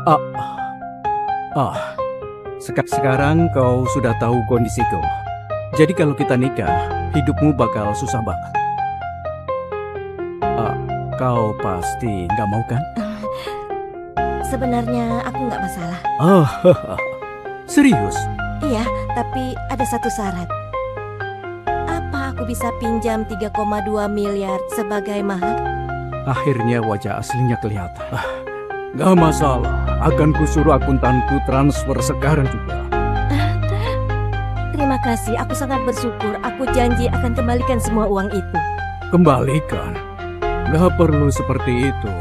Ah, ah, sekarang kau sudah tahu kondisiku. Jadi kalau kita nikah, hidupmu bakal susah banget. Kau pasti nggak mau kan? Sebenarnya aku nggak masalah. Oh, serius? Iya, tapi ada satu syarat. Apa aku bisa pinjam 3,2 miliar sebagai mahar? Akhirnya wajah aslinya kelihatan. Nggak masalah, akan kusuruh akuntanku transfer sekarang juga. Terima kasih, aku sangat bersyukur. Aku janji akan kembalikan semua uang itu. Kembalikan? Nggak perlu seperti itu.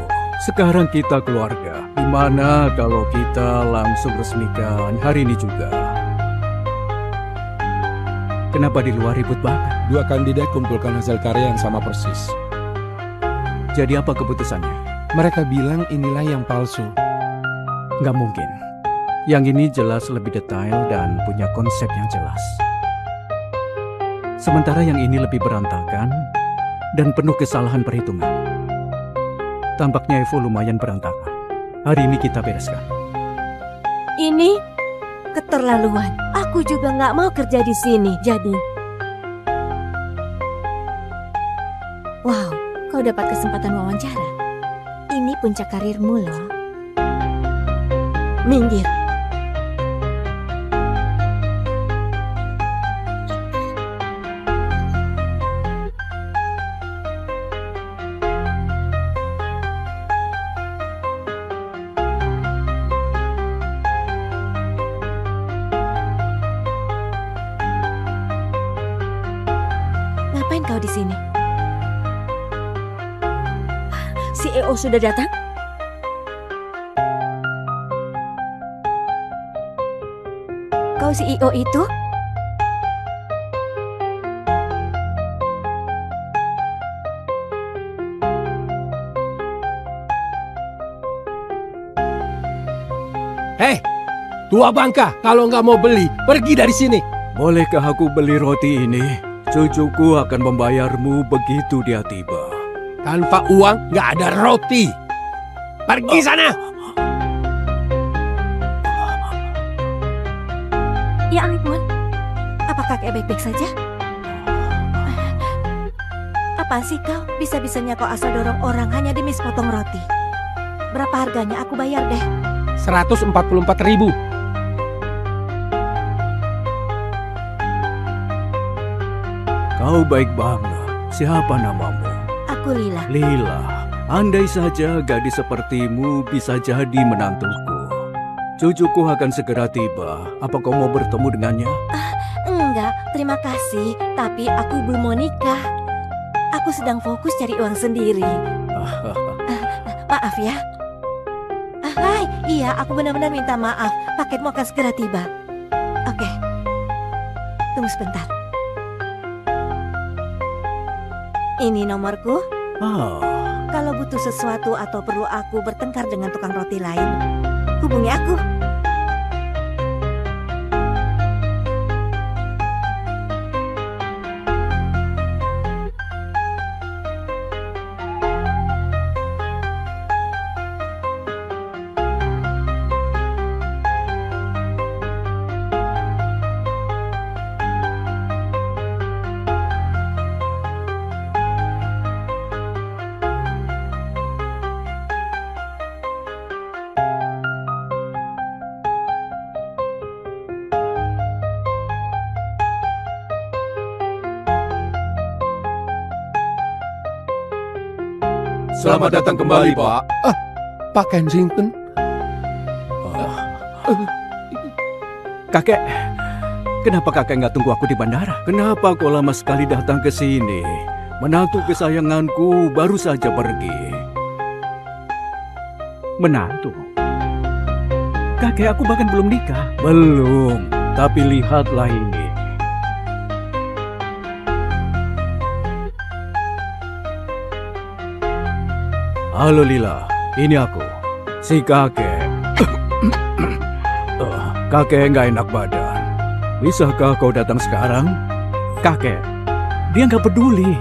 Sekarang kita keluarga. Gimana kalau kita langsung resmikan hari ini juga? Kenapa di luar ribut banget? Dua kandidat kumpulkan hasil karya yang sama persis. Jadi apa keputusannya? Mereka bilang inilah yang palsu. Nggak mungkin. Yang ini jelas lebih detail dan punya konsep yang jelas. Sementara yang ini lebih berantakan dan penuh kesalahan perhitungan. Tampaknya Evo lumayan berantakan. Hari ini kita bereskan. Ini keterlaluan. Aku juga nggak mau kerja di sini. Jadi, wow, kau dapat kesempatan wawancara. Ini puncak karirmu loh. Minggir. Ngapain kau di sini? CEO sudah datang? Kau CEO itu? Hei, tua bangka, kalau nggak mau beli, pergi dari sini. Bolehkah aku beli roti ini? Cucuku akan membayarmu begitu dia tiba. Tanpa uang nggak ada roti. Pergi sana. Ya ampun, apa kakek baik-baik saja? Apa sih kau? Bisa-bisanya kau asal dorong orang hanya demi sepotong roti. Berapa harganya? Aku bayar deh. 144.000. Kau baik banget. Siapa namamu? Aku Lila. Lila. Andai saja gadis sepertimu bisa jadi menantuku. Cucuku akan segera tiba. Apa kau mau bertemu dengannya? Enggak, terima kasih. Tapi aku belum mau nikah. Aku sedang fokus cari uang sendiri. Maaf ya. Hai, iya, aku benar-benar minta maaf. Paketmu akan segera tiba. Oke. Tunggu sebentar. Ini nomorku. Kalau butuh sesuatu atau perlu aku bertengkar dengan tukang roti lain, hubungi aku. Selamat datang kembali, Pak. Pak Kensington. Kakek, kenapa kakek nggak tunggu aku di bandara? Kenapa kau lama sekali datang ke sini? Menantu kesayanganku baru saja pergi. Menantu? Kakek, aku bahkan belum nikah. Belum, tapi lihatlah ini. Halo Lila, ini aku, si kakek. Kakek nggak enak badan. Bisakah kau datang sekarang? Kakek, dia nggak peduli.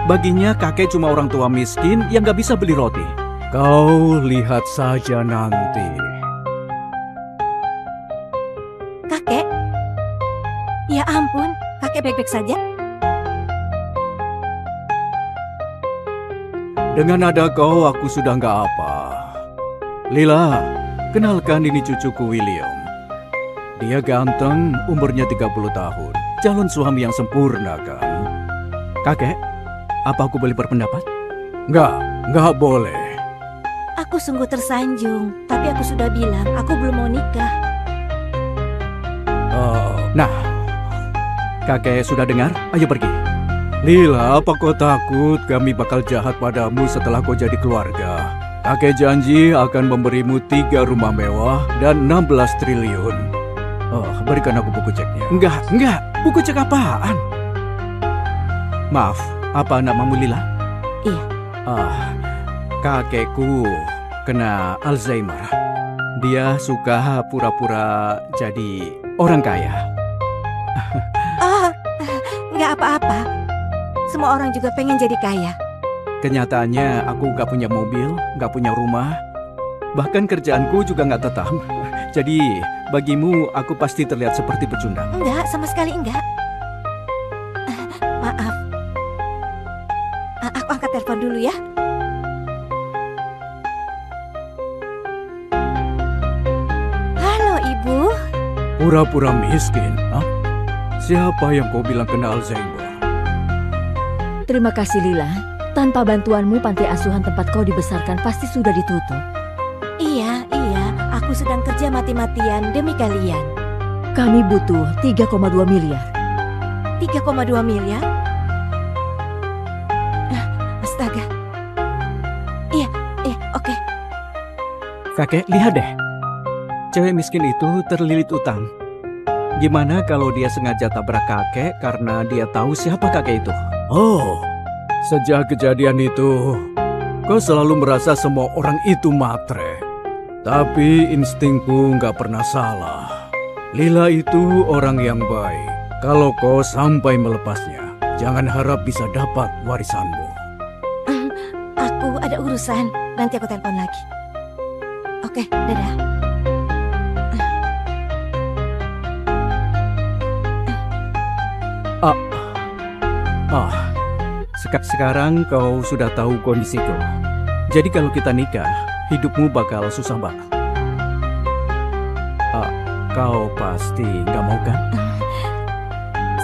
Baginya kakek cuma orang tua miskin yang nggak bisa beli roti. Kau lihat saja nanti. kakek baik-baik saja? Dengan ada kau, aku sudah nggak apa. Lila, kenalkan ini cucuku William. Dia ganteng, umurnya 30 tahun. Calon suami yang sempurna kan? Kakek, apa aku boleh berpendapat? Nggak boleh. Aku sungguh tersanjung, tapi aku sudah bilang aku belum mau nikah. Nah, kakek sudah dengar? Ayo pergi. Lila, apa kau takut kami bakal jahat padamu setelah kau jadi keluarga? Kakek janji akan memberimu 3 rumah mewah dan 16 triliun. Berikan aku buku ceknya. Enggak. Buku cek apaan? Maaf, apa namamu Lila? Iya. Kakekku kena Alzheimer. Dia suka pura-pura jadi orang kaya. Nggak apa-apa. Semua orang juga pengen jadi kaya. Kenyataannya aku nggak punya mobil, nggak punya rumah. Bahkan kerjaanku juga nggak tetap. Jadi bagimu aku pasti terlihat seperti pecundang. Enggak, sama sekali enggak. Maaf. Aku angkat telepon dulu ya. Halo, Ibu. Pura-pura miskin, hah? Siapa yang kau bilang kena Alzheimer? Terima kasih Lila. Tanpa bantuanmu panti asuhan tempat kau dibesarkan pasti sudah ditutup. Iya. Aku sedang kerja mati-matian demi kalian. Kami butuh 3,2 miliar. 3,2 miliar? Astaga. Iya, oke. Kakek, lihat deh. Cewek miskin itu terlilit utang. Gimana kalau dia sengaja tabrak kakek karena dia tahu siapa kakek itu? Sejak kejadian itu, kau selalu merasa semua orang itu matre. Tapi instingku nggak pernah salah. Lila itu orang yang baik. Kalau kau sampai melepasnya, jangan harap bisa dapat warisanmu. Aku ada urusan. Nanti aku telepon lagi. Oke, dadah. Sekarang kau sudah tahu kondisiku. Jadi kalau kita nikah, hidupmu bakal susah banget. Kau pasti nggak mau kan?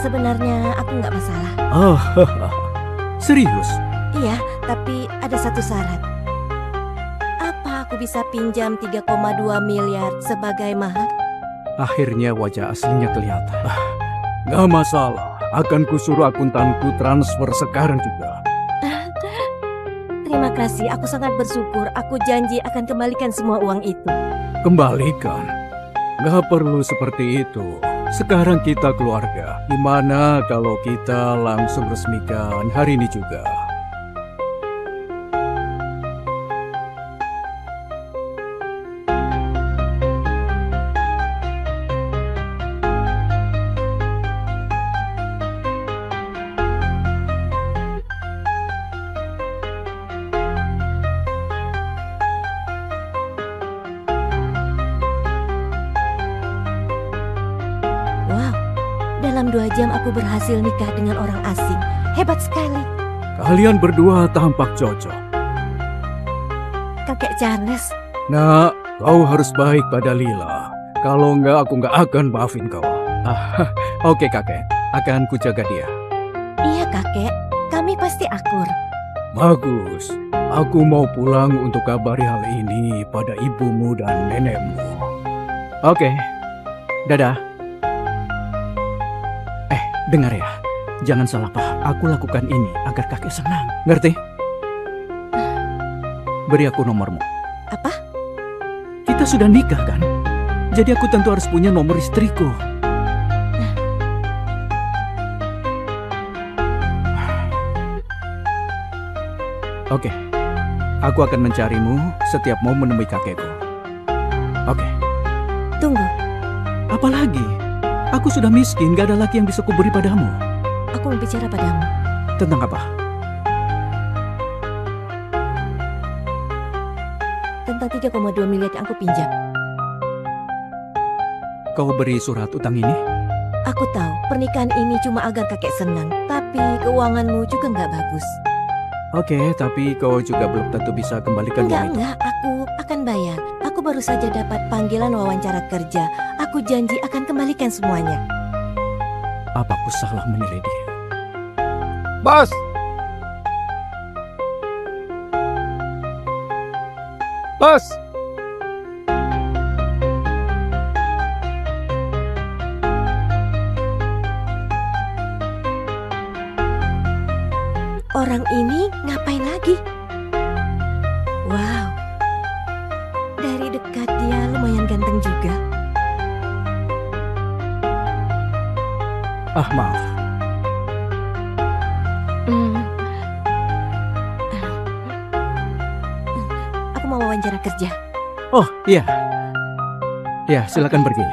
Sebenarnya aku nggak masalah. Serius? Iya, tapi ada satu syarat. Apa aku bisa pinjam 3,2 miliar sebagai mahar? Akhirnya wajah aslinya kelihatan. Nggak masalah. Akan kusuruh akuntanku transfer sekarang juga. Terima kasih, aku sangat bersyukur. Aku janji akan kembalikan semua uang itu. Kembalikan? Nggak perlu seperti itu. Sekarang kita keluarga. Gimana kalau kita langsung resmikan hari ini juga? Dalam 2 jam aku berhasil nikah dengan orang asing. Hebat sekali. Kalian berdua tampak cocok. Kakek Charles. Nak, kau harus baik pada Lila. Kalau enggak, aku enggak akan maafin kau. Oke kakek, akan kujaga dia. Iya kakek, kami pasti akur. Bagus. Aku mau pulang untuk kabari hal ini pada ibumu dan nenekmu. Oke, dadah. Dengar ya, jangan salah paham. Aku lakukan ini agar kakek senang. Ngerti? Beri aku nomormu. Apa? Kita sudah nikah kan? Jadi aku tentu harus punya nomor istriku. Oke, aku akan mencarimu setiap mau menemui kakekku. Oke. Tunggu. Apa lagi? Aku sudah miskin, gak ada lagi yang bisa kuberi padamu. Aku mau bicara padamu. Tentang apa? Tentang 3,2 miliar yang aku pinjam. Kau beri surat utang ini? Aku tahu pernikahan ini cuma agar kakek senang, tapi keuanganmu juga nggak bagus. Oke, tapi kau juga belum tentu bisa kembalikan uang itu. Enggak, aku akan bayar. Aku baru saja dapat panggilan wawancara kerja. Aku janji akan kembalikan semuanya. Apa aku salah menilai dia? Bos! Bos! Orang ini ngapain lagi? Wow, dari dekat dia lumayan ganteng juga. Maaf. Aku mau wawancara kerja. Oh, iya. Ya, silakan pergi.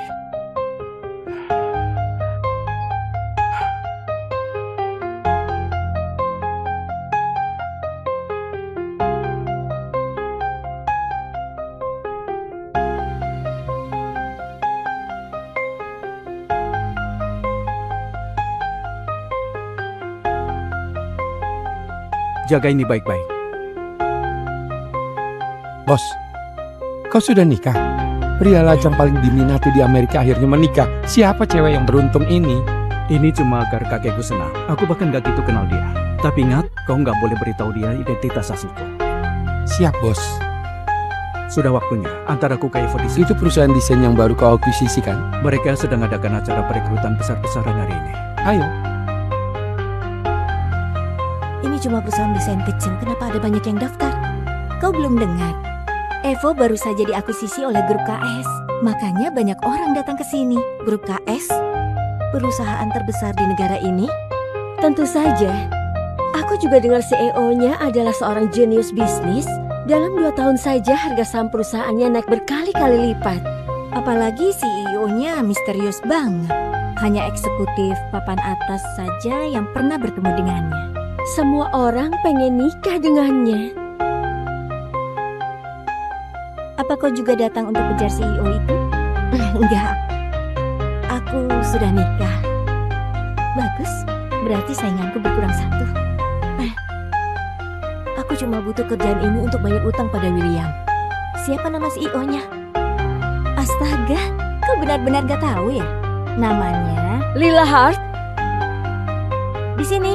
Jaga ini baik-baik. Bos, kau sudah nikah? Pria lajang paling diminati di Amerika akhirnya menikah. Siapa cewek yang beruntung ini? Ini cuma agar kakekku senang. Aku bahkan gak gitu kenal dia. Tapi ingat, kau nggak boleh beritahu dia identitas asliku. Siap, bos. Sudah waktunya. Antar aku ke Evo Design. Itu perusahaan desain yang baru kau akuisisi kan? Mereka sedang adakan acara perekrutan besar-besaran hari ini. Ayo. Ini cuma perusahaan desain kecil, kenapa ada banyak yang daftar? Kau belum dengar? Evo baru saja diakuisisi oleh grup KS. Makanya banyak orang datang ke sini. Grup KS? Perusahaan terbesar di negara ini? Tentu saja. Aku juga dengar CEO-nya adalah seorang jenius bisnis. Dalam 2 tahun saja harga saham perusahaannya naik berkali-kali lipat. Apalagi CEO-nya misterius banget. Hanya eksekutif papan atas saja yang pernah bertemu dengannya. Semua orang pengen nikah dengannya. Apa kau juga datang untuk kejar CEO itu? Enggak. Aku sudah nikah. Bagus, berarti sainganku berkurang 1. Aku cuma butuh kerjaan ini untuk bayar utang pada William. Siapa nama CEO-nya? Astaga, kau benar-benar gak tahu ya? Namanya Lila Hart? di sini.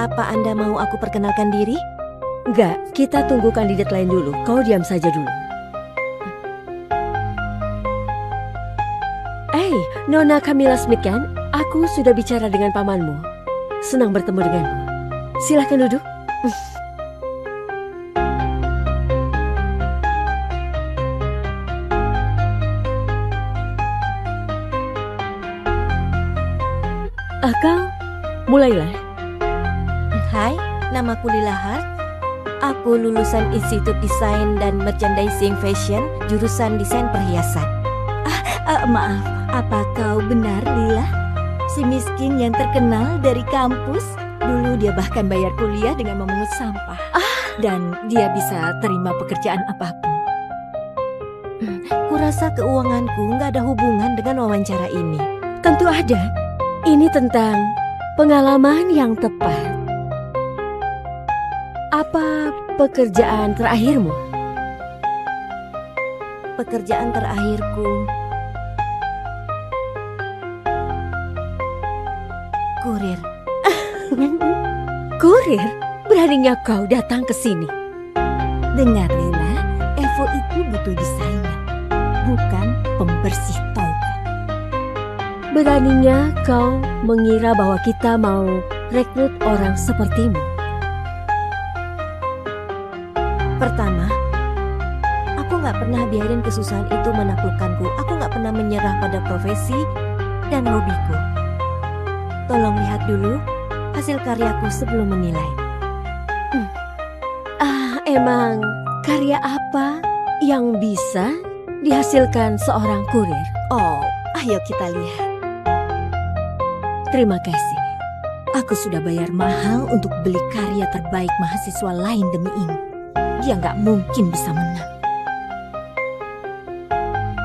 Apa Anda mau aku perkenalkan diri? Enggak, kita tunggu kandidat lain dulu. Kau diam saja dulu. Nona Camilla Smith kan? Aku sudah bicara dengan pamanmu. Senang bertemu denganmu. Silakan duduk. Kau, mulailah. Hai, namaku Lila Hart. Aku lulusan Institut Desain dan Merchandising Fashion, jurusan desain perhiasan. Maaf, apa kau benar Lila? Si miskin yang terkenal dari kampus? Dulu dia bahkan bayar kuliah dengan memungut sampah. Dan dia bisa terima pekerjaan apapun. Kurasa keuanganku nggak ada hubungan dengan wawancara ini. Tentu ada. Ini tentang pengalaman yang tepat. Apa pekerjaan terakhirmu? Pekerjaan terakhirku kurir. Kurir? Beraninya kau datang ke sini? Dengar Lila, Evo itu butuh desainer, bukan pembersih toga. Beraninya kau mengira bahwa kita mau rekrut orang sepertimu? Pertama, aku gak pernah biarin kesusahan itu menaklukkanku. Aku gak pernah menyerah pada profesi dan hobiku. Tolong lihat dulu hasil karyaku sebelum menilai. Emang karya apa yang bisa dihasilkan seorang kurir. Oh, ayo kita lihat. Terima kasih. Aku sudah bayar mahal untuk beli karya terbaik mahasiswa lain demi ini. Dia nggak mungkin bisa menang.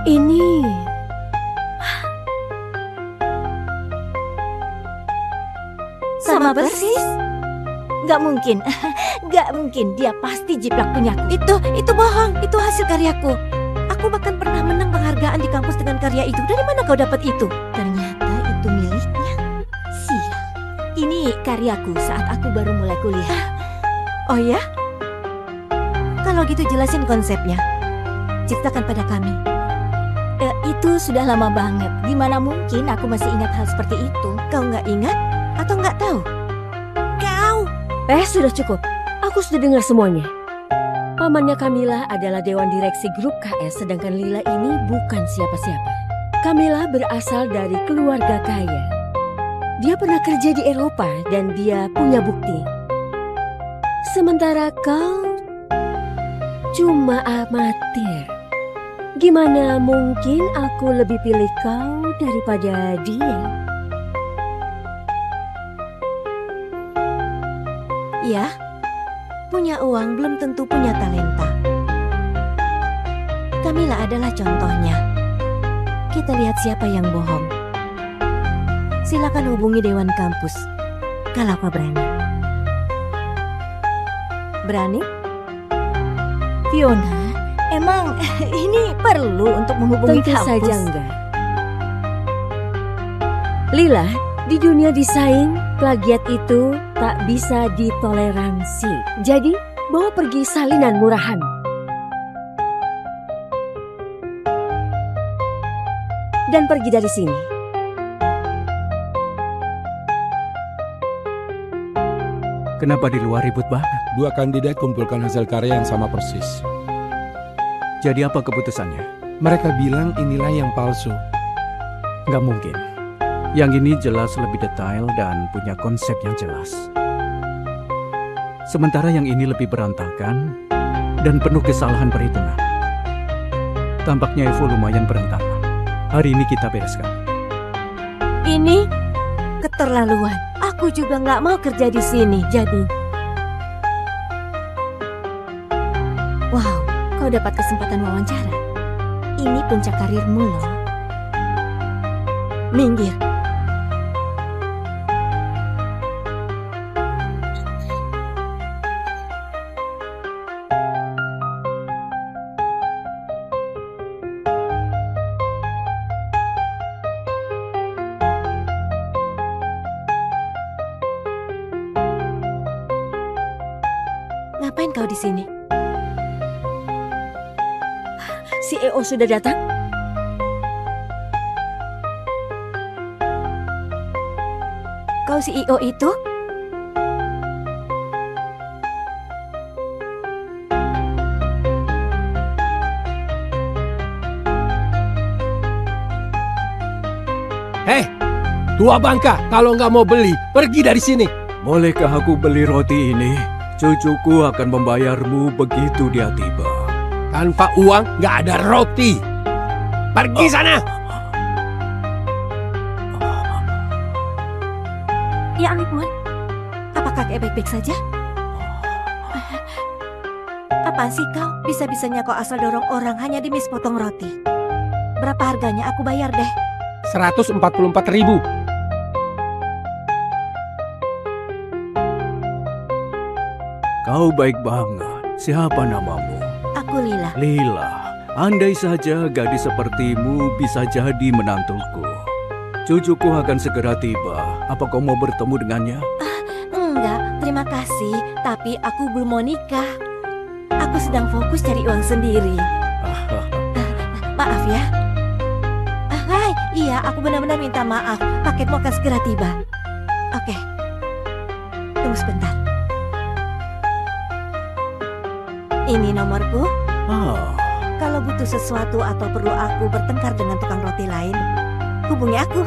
Ini Sama persis. Nggak mungkin. Nggak mungkin. Dia pasti jiplak punyaku. Itu bohong. Itu hasil karyaku. Aku bahkan pernah menang penghargaan di kampus dengan karya itu. Dari mana kau dapat itu? Ternyata itu miliknya. Sial. Ini karyaku saat aku baru mulai kuliah. Oh ya? Kalau gitu jelasin konsepnya. Ceritakan pada kami. Itu sudah lama banget. Gimana mungkin aku masih ingat hal seperti itu? Kau nggak ingat? Atau nggak tahu? Kau! sudah cukup. Aku sudah dengar semuanya. Pamannya Camilla adalah dewan direksi grup KS, sedangkan Lila ini bukan siapa-siapa. Camilla berasal dari keluarga kaya. Dia pernah kerja di Eropa dan dia punya bukti. Sementara kau cuma amatir. Gimana mungkin aku lebih pilih kau daripada dia? Ya, punya uang belum tentu punya talenta. Camilla adalah contohnya. Kita lihat siapa yang bohong. Silakan hubungi Dewan Kampus kalau kau berani. Berani? Fiona, emang ini perlu untuk menghubungi Tentu kampus? saja enggak. Lila, di dunia desain, plagiat itu tak bisa ditoleransi. Jadi, bawa pergi salinan murahan. Dan pergi dari sini. Kenapa di luar ribut banget? Dua kandidat kumpulkan hasil karya yang sama persis. Jadi apa keputusannya? Mereka bilang inilah yang palsu. Nggak mungkin. Yang ini jelas lebih detail dan punya konsep yang jelas. Sementara yang ini lebih berantakan dan penuh kesalahan perhitungan. Tampaknya Evo lumayan berantakan. Hari ini kita bereskan. Ini keterlaluan. Aku juga nggak mau kerja di sini. Jadi, wow, kau dapat kesempatan wawancara. Ini puncak karirmu loh. Minggir. Ngapain kau di sini? CEO sudah datang? Kau CEO itu? Hei, tua bangka, kalau nggak mau beli, pergi dari sini. Bolehkah aku beli roti ini? Cucuku akan membayarmu begitu dia tiba. Tanpa uang nggak ada roti. Pergi sana. Ya ampun. Apakah kakek baik-baik saja? Apaan sih kau? Bisa-bisanya kau asal dorong orang hanya demi sepotong roti. Berapa harganya? Aku bayar deh. 144.000. Kau baik banget. Siapa namamu? Aku Lila. Lila. Andai saja gadis sepertimu bisa jadi menantuku. Cucuku akan segera tiba. Apa kau mau bertemu dengannya? Enggak, terima kasih. Tapi aku belum mau nikah. Aku sedang fokus cari uang sendiri. Maaf ya. Hai, iya aku benar-benar minta maaf. Paketmu akan segera tiba. Oke. Tunggu sebentar. Ini nomorku. Kalau butuh sesuatu atau perlu aku bertengkar dengan tukang roti lain, hubungi aku.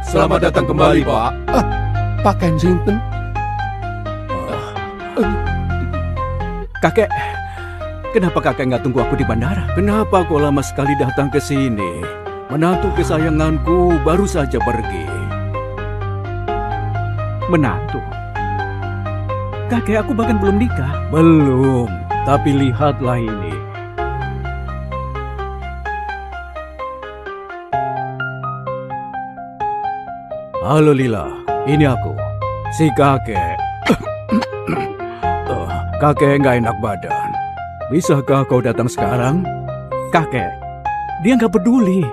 Selamat datang kembali, Pak. Pak Kensington. Kakek, kenapa kakek nggak tunggu aku di bandara? Kenapa kau lama sekali datang ke sini? Menantu kesayanganku baru saja pergi. Menantu? Kakek, aku bahkan belum nikah. Belum, tapi lihatlah ini. Halo Lila, ini aku, si kakek. Kakek nggak enak badan. Bisakah kau datang sekarang? Kakek, dia nggak peduli.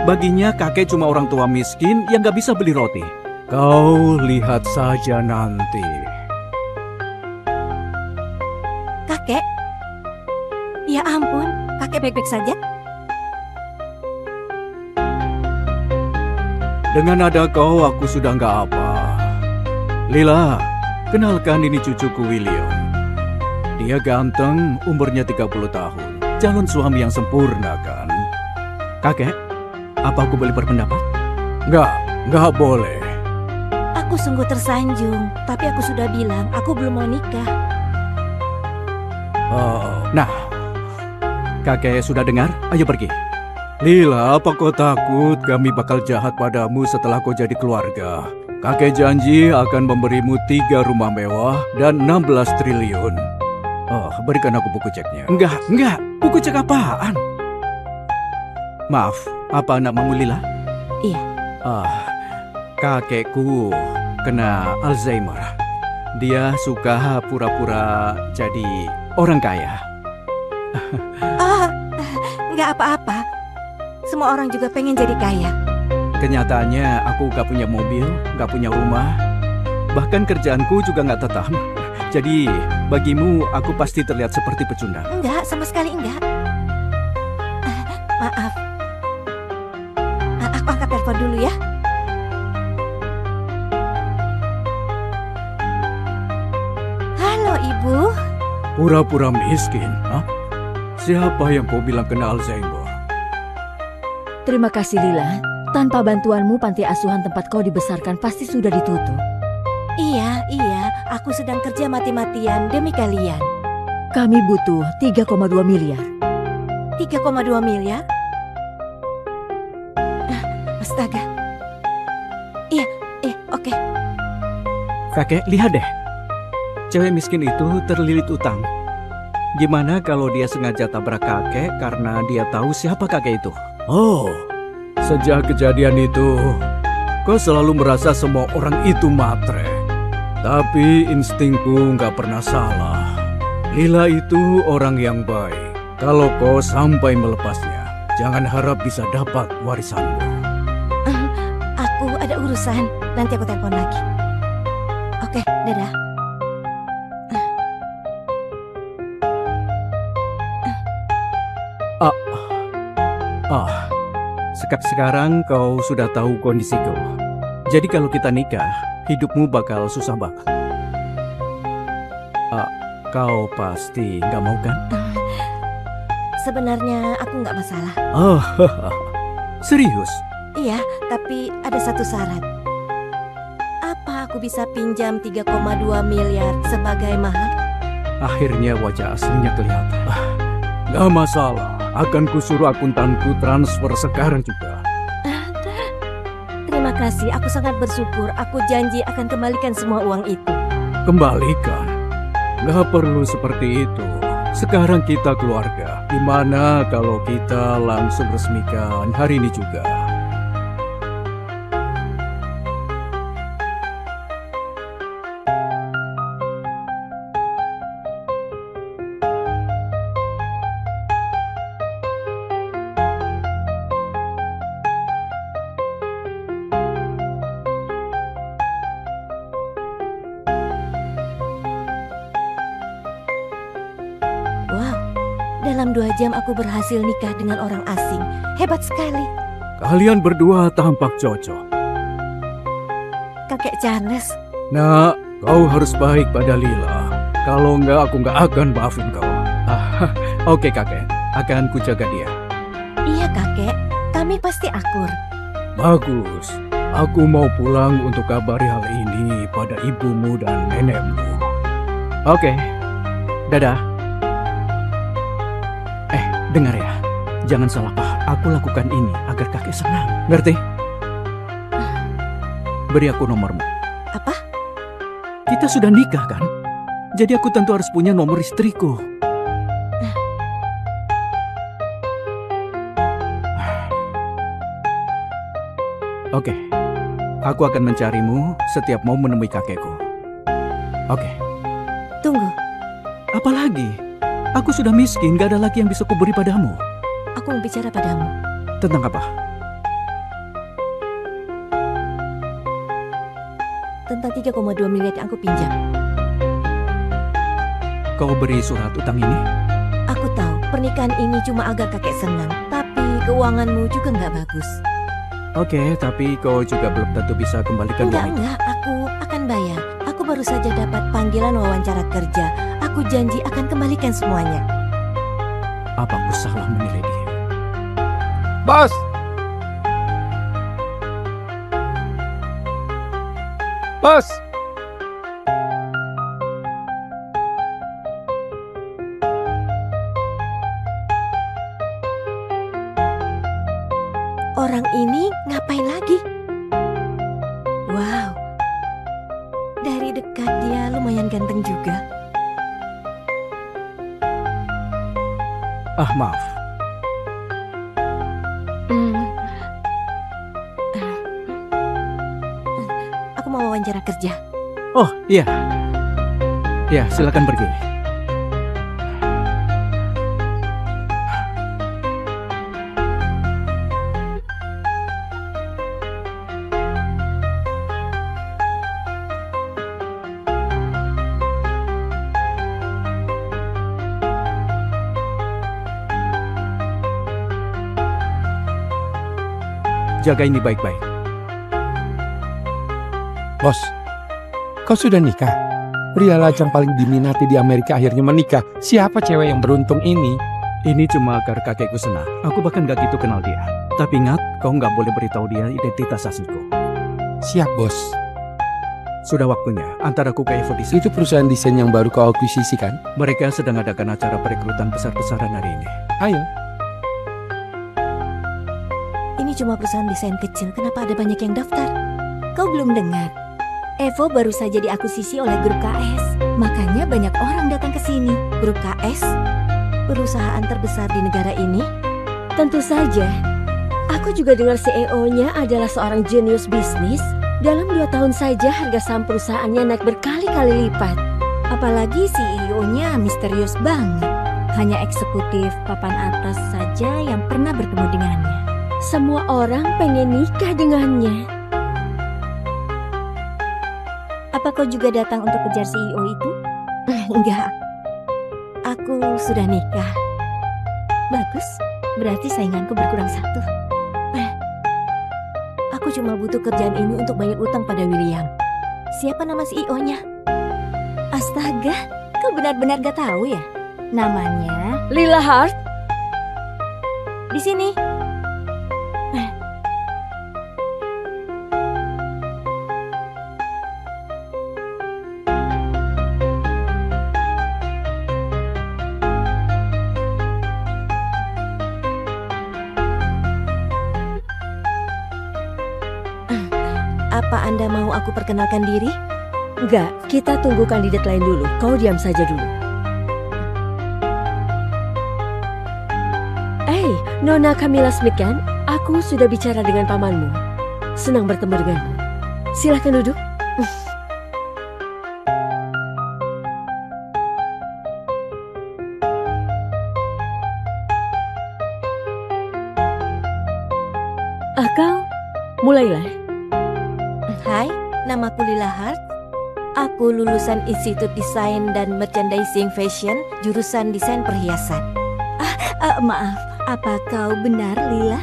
Baginya kakek cuma orang tua miskin yang nggak bisa beli roti. Kau lihat saja nanti. Kakek? Ya ampun, kakek baik-baik saja? Dengan ada kau, aku sudah nggak apa. Lila, kenalkan ini cucuku William. Dia ganteng, umurnya 30 tahun. Calon suami yang sempurna kan? Kakek, apa aku boleh berpendapat? Nggak boleh. Aku sungguh tersanjung, tapi aku sudah bilang aku belum mau nikah. Nah, kakek sudah dengar? Ayo pergi. Lila, apa kau takut kami bakal jahat padamu setelah kau jadi keluarga? Kakek janji akan memberimu 3 rumah mewah dan 16 triliun. Berikan aku buku ceknya. Enggak. Buku cek apaan? Maaf, apa namamu Lila? Iya. Kakekku kena Alzheimer. Dia suka pura-pura jadi orang kaya. Nggak apa-apa. Semua orang juga pengen jadi kaya. Kenyataannya aku gak punya mobil, gak punya rumah. Bahkan kerjaanku juga gak tetap. Jadi bagimu aku pasti terlihat seperti pecundang. Enggak, sama sekali enggak. Maaf. Aku angkat telepon dulu ya. Halo Ibu. Pura-pura miskin, hah? Siapa yang kau bilang kena Alzheimer? Terima kasih Lila. Tanpa bantuanmu panti asuhan tempat kau dibesarkan pasti sudah ditutup. Iya. Aku sedang kerja mati-matian demi kalian. Kami butuh 3,2 miliar. 3,2 miliar? Astaga. Iya, oke. Kakek, lihat deh. Cewek miskin itu terlilit utang. Gimana kalau dia sengaja tabrak kakek karena dia tahu siapa kakek itu? Oh, sejak kejadian itu, kau selalu merasa semua orang itu matre. Tapi instingku nggak pernah salah. Lila itu orang yang baik. Kalau kau sampai melepasnya, jangan harap bisa dapat warisanmu. Aku ada urusan. Nanti aku telepon lagi. Oke, dadah. Sekarang kau sudah tahu kondisiku. Jadi kalau kita nikah, hidupmu bakal susah banget. Kau pasti nggak mau kan? Sebenarnya aku nggak masalah. Serius? Iya, tapi ada satu syarat. Apa aku bisa pinjam 3,2 miliar sebagai mahar? Akhirnya wajah aslinya kelihatan. Nggak masalah. Akan kusuruh akuntanku transfer sekarang juga. Terima kasih, aku sangat bersyukur. Aku janji akan kembalikan semua uang itu. Kembalikan? Nggak perlu seperti itu. Sekarang kita keluarga. Gimana kalau kita langsung resmikan hari ini juga? Dalam 2 jam aku berhasil nikah dengan orang asing. Hebat sekali. Kalian berdua tampak cocok. Kakek Charles. Nak, kau harus baik pada Lila. Kalau enggak, aku enggak akan maafin kau. Oke kakek, akan kujaga dia. Iya kakek, kami pasti akur. Bagus. Aku mau pulang untuk kabari hal ini pada ibumu dan nenekmu. Oke, dadah. Dengar ya, jangan salah paham. Aku lakukan ini agar kakek senang. Ngerti? Beri aku nomormu. Apa? Kita sudah nikah kan? Jadi aku tentu harus punya nomor istriku. Oke, aku akan mencarimu setiap mau menemui kakekku. Oke. Tunggu, Apalagi? Aku sudah miskin, gak ada lagi yang bisa kuberi padamu. aku mau bicara padamu. Tentang apa? Tentang 3,2 miliar yang aku pinjam. Kau beri surat utang ini? Aku tahu pernikahan ini cuma agar kakek senang, tapi keuanganmu juga nggak bagus. Oke, tapi kau juga belum tentu bisa kembalikan uang itu. Enggak, aku akan bayar. Aku baru saja dapat panggilan wawancara kerja. Aku janji akan kembalikan semuanya. Apa aku salah menilai dia? Bos! Bos! Orang ini ngapain lagi? Wow, dari dekat dia lumayan ganteng juga. Maaf. Aku mau wawancara kerja. Oh, iya. Ya, silakan pergi. Jaga ini baik-baik. Bos, kau sudah nikah? Pria lajang paling diminati di Amerika akhirnya menikah. Siapa cewek yang beruntung ini? Ini cuma agar kakekku senang. Aku bahkan gak gitu kenal dia. Tapi ingat, kau gak boleh beritahu dia identitas asliku. Siap, bos. Sudah waktunya, antar aku ke Evo Design. Itu perusahaan desain yang baru kau akuisisi kan? Mereka sedang adakan acara perekrutan besar-besaran hari ini. Ayo. Ini cuma perusahaan desain kecil, kenapa ada banyak yang daftar? Kau belum dengar? Evo baru saja diakuisisi oleh grup KS. Makanya banyak orang datang ke sini. Grup KS, perusahaan terbesar di negara ini. Tentu saja. Aku juga dengar CEO-nya adalah seorang jenius bisnis. Dalam 2 tahun saja harga saham perusahaannya naik berkali-kali lipat. Apalagi CEO-nya misterius banget. Hanya eksekutif papan atas saja yang pernah bertemu dengannya. Semua orang pengen nikah dengannya. Apa kau juga datang untuk kejar CEO itu? Enggak. Aku sudah nikah. Bagus, berarti sainganku berkurang 1. Aku cuma butuh kerjaan ini untuk bayar utang pada William. Siapa nama CEO-nya? Astaga, kau benar-benar gak tahu ya? Namanya Lila Hart? di sini. Apa Anda mau aku perkenalkan diri? Enggak, kita tunggu kandidat lain dulu. Kau diam saja dulu. Nona Camilla Smith kan? Aku sudah bicara dengan pamanmu. Senang bertemu denganmu. Silahkan duduk. Kau, mulailah. Hai, namaku Lila Hart. Aku lulusan Institut Desain dan Merchandising Fashion, jurusan desain perhiasan. Maaf, apa kau benar Lila?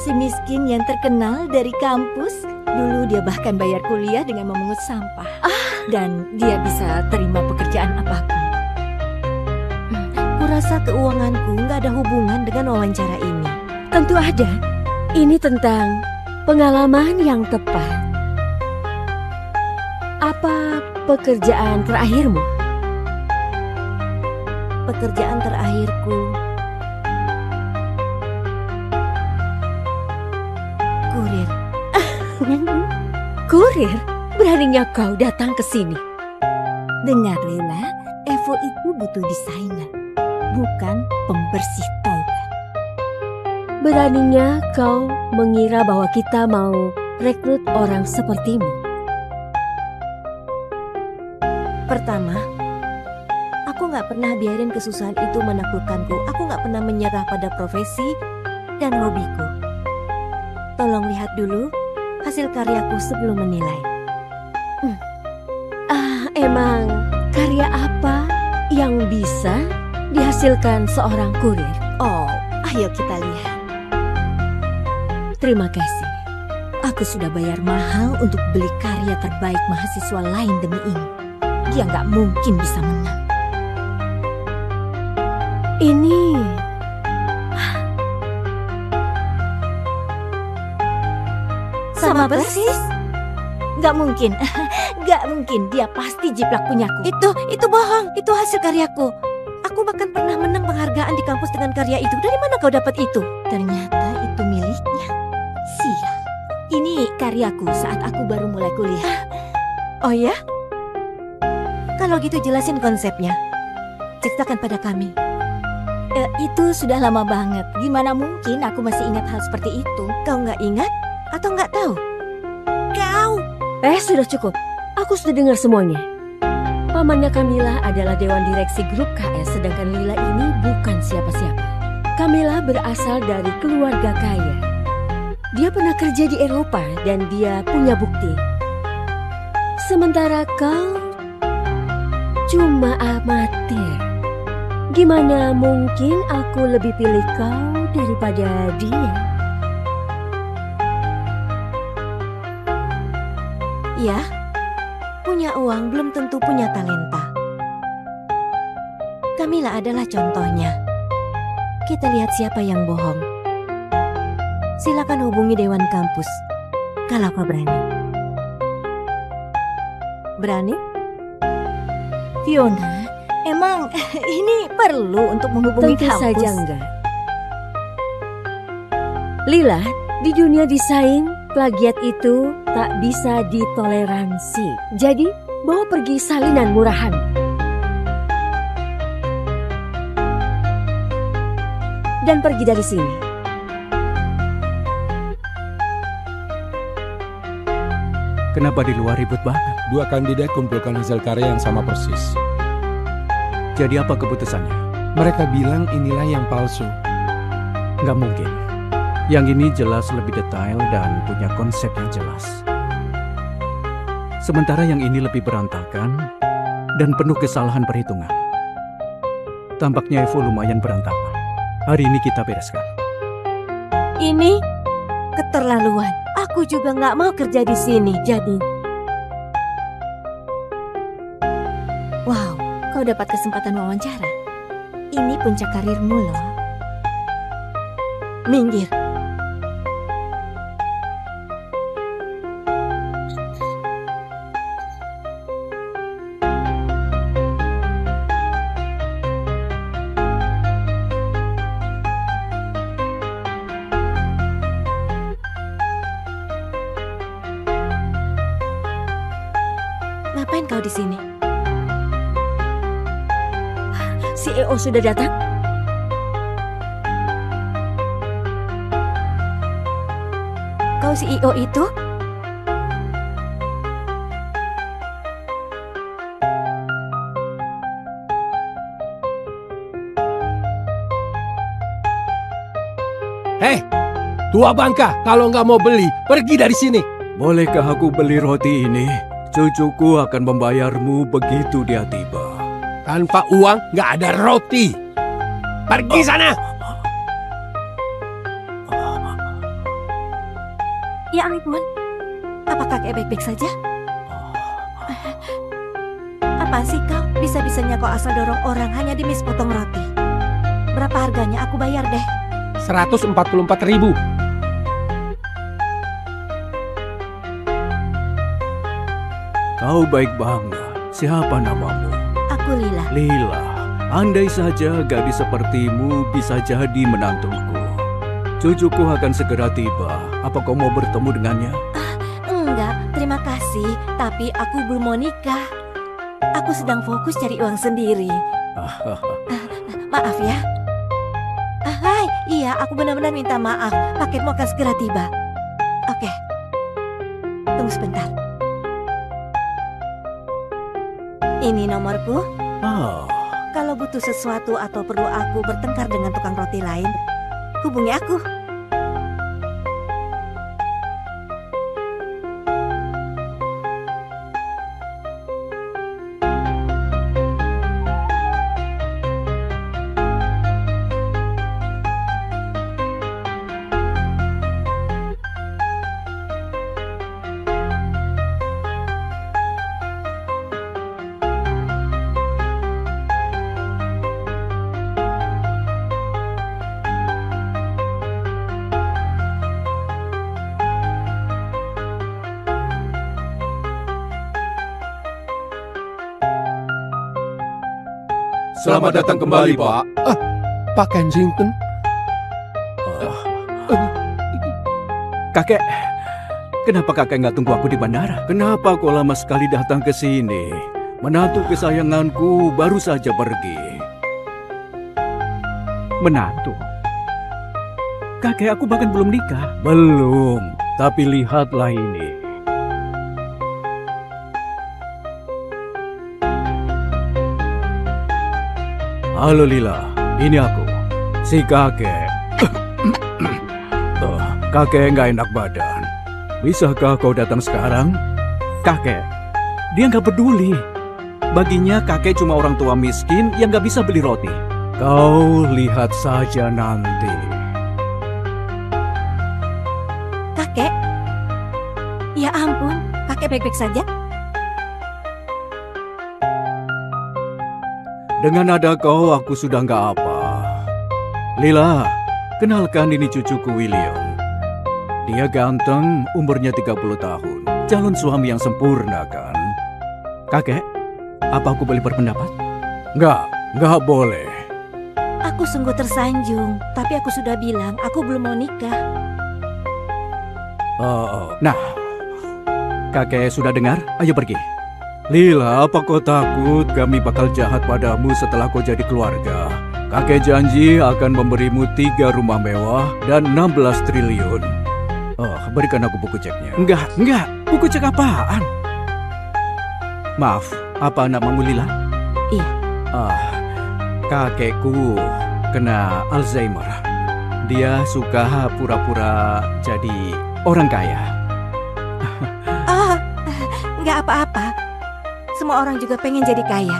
Si miskin yang terkenal dari kampus. Dulu dia bahkan bayar kuliah dengan memungut sampah. Dan dia bisa terima pekerjaan apapun. Kurasa keuanganku nggak ada hubungan dengan wawancara ini. Tentu ada. Ini tentang Pengalaman yang tepat. Apa pekerjaan terakhirmu? Pekerjaan terakhirku kurir. Kurir? Beraninya kau datang ke sini? Dengar Lila, Evo itu butuh desainer, bukan pembersih toilet. Beraninya kau mengira bahwa kita mau rekrut orang sepertimu? Pertama, aku gak pernah biarin kesusahan itu menaklukkanku. Aku gak pernah menyerah pada profesi dan hobiku. Tolong lihat dulu hasil karyaku sebelum menilai. Emang karya apa yang bisa dihasilkan seorang kurir? Oh, ayo kita lihat. Terima kasih. Aku sudah bayar mahal untuk beli karya terbaik mahasiswa lain demi ini. Dia gak mungkin bisa menang. Ini Sama persis. Gak mungkin. Gak mungkin. Dia pasti jiplak punyaku. Itu bohong. Itu hasil karyaku. Aku bahkan pernah menang penghargaan di kampus dengan karya itu. Dari mana kau dapat itu? Ternyata itu miliknya. Sial. Ini karyaku saat aku baru mulai kuliah. Oh ya? Kalau gitu jelasin konsepnya. Ceritakan pada kami. Itu sudah lama banget. Gimana mungkin aku masih ingat hal seperti itu? Kau nggak ingat? Atau nggak tahu? Kau! sudah cukup. Aku sudah dengar semuanya. Pamannya Camilla adalah Dewan Direksi Grup KS, sedangkan Lila ini bukan siapa-siapa. Camilla berasal dari keluarga kaya. Dia pernah kerja di Eropa dan dia punya bukti. Sementara kau cuma amatir. Gimana mungkin aku lebih pilih kau daripada dia? Ya, punya uang belum tentu punya talenta. Camilla adalah contohnya. Kita lihat siapa yang bohong. Silakan hubungi Dewan Kampus kalau kau berani. Berani? Fiona, emang ini perlu untuk menghubungi Tentu kampus? saja enggak. Lila, di dunia desain, plagiat itu tak bisa ditoleransi. Jadi, bawa pergi salinan murahan. Dan pergi dari sini. Kenapa di luar ribut banget? Dua kandidat kumpulkan hasil karya yang sama persis. Jadi apa keputusannya? Mereka bilang inilah yang palsu. Nggak mungkin. Yang ini jelas lebih detail dan punya konsep yang jelas. Sementara yang ini lebih berantakan dan penuh kesalahan perhitungan. Tampaknya Evo lumayan berantakan. Hari ini kita bereskan. Ini keterlaluan. Aku juga nggak mau kerja di sini. Jadi, wow, kau dapat kesempatan wawancara. Ini puncak karirmu loh. Minggir. Ngapain kau di sini? CEO sudah datang? Kau CEO itu? Hei, tua bangka, kalau nggak mau beli, pergi dari sini. Bolehkah aku beli roti ini? Cucuku akan membayarmu begitu dia tiba. Tanpa uang nggak ada roti. Pergi sana. Ya ampun, apa kakek baik-baik saja? Apa sih kau? Bisa-bisanya kau asal dorong orang hanya demi sepotong roti. Berapa harganya? Aku bayar deh. 144.000. kau baik banget. Siapa namamu? Aku Lila. Lila, andai saja gadis sepertimu bisa jadi menantuku. Cucuku akan segera tiba. Apa kau mau bertemu dengannya? Enggak, terima kasih. Tapi aku belum mau nikah. Aku sedang fokus cari uang sendiri. Maaf ya. Hai, iya, aku benar-benar minta maaf. Paketmu akan segera tiba. Oke. Tunggu sebentar. Ini nomorku. Kalau butuh sesuatu atau perlu aku bertengkar dengan tukang roti lain, hubungi aku. Selamat datang kembali, Pak. Pak Kensington. Kakek, kenapa kakek nggak tunggu aku di bandara? Kenapa kau lama sekali datang ke sini? Menantu kesayanganku baru saja pergi. Menantu? Kakek, aku bahkan belum nikah. Belum, tapi lihatlah ini. Halo Lila, ini aku, si kakek. Kakek nggak enak badan. Bisakah kau datang sekarang? Kakek, dia nggak peduli. Baginya kakek cuma orang tua miskin yang nggak bisa beli roti. Kau lihat saja nanti. Kakek? Ya ampun, kakek baik-baik saja? Dengan ada kau, aku sudah nggak apa. Lila, kenalkan ini cucuku William. Dia ganteng, umurnya 30 tahun. Calon suami yang sempurna kan? Kakek, apa aku boleh berpendapat? Nggak boleh. Aku sungguh tersanjung, tapi aku sudah bilang aku belum mau nikah. Nah, kakek sudah dengar? Ayo pergi. Lila, apa kau takut kami bakal jahat padamu setelah kau jadi keluarga? Kakek janji akan memberimu 3 rumah mewah dan 16 triliun. Berikan aku buku ceknya. Enggak. Buku cek apaan? Maaf, apa namamu Lila? Iya. Kakekku kena Alzheimer. Dia suka pura-pura jadi orang kaya. Enggak apa-apa. Semua orang juga pengen jadi kaya.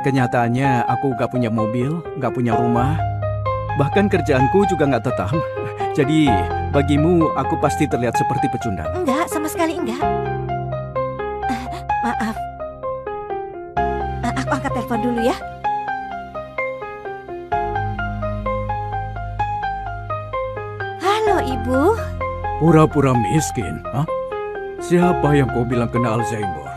Kenyataannya aku gak punya mobil, gak punya rumah. Bahkan kerjaanku juga gak tetap. Jadi bagimu aku pasti terlihat seperti pecundang. Enggak, sama sekali enggak. Maaf. Aku angkat telepon dulu ya. Halo Ibu. Pura-pura miskin, hah? Siapa yang kau bilang kena Alzheimer?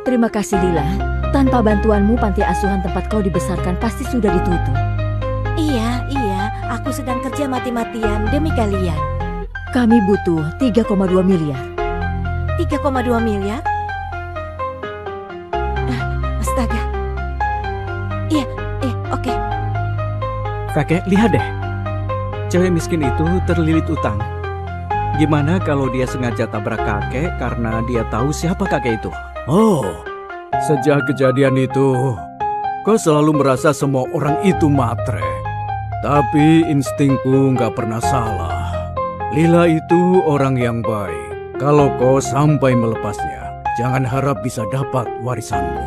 Terima kasih Lila. Tanpa bantuanmu panti asuhan tempat kau dibesarkan pasti sudah ditutup. Iya. Aku sedang kerja mati-matian demi kalian. Kami butuh 3,2 miliar. 3,2 miliar? Astaga. Iya, oke. Kakek, lihat deh. Cewek miskin itu terlilit utang. Gimana kalau dia sengaja tabrak kakek karena dia tahu siapa kakek itu? Sejak kejadian itu, kau selalu merasa semua orang itu matre. Tapi instingku nggak pernah salah. Lila itu orang yang baik. Kalau kau sampai melepasnya, jangan harap bisa dapat warisanmu.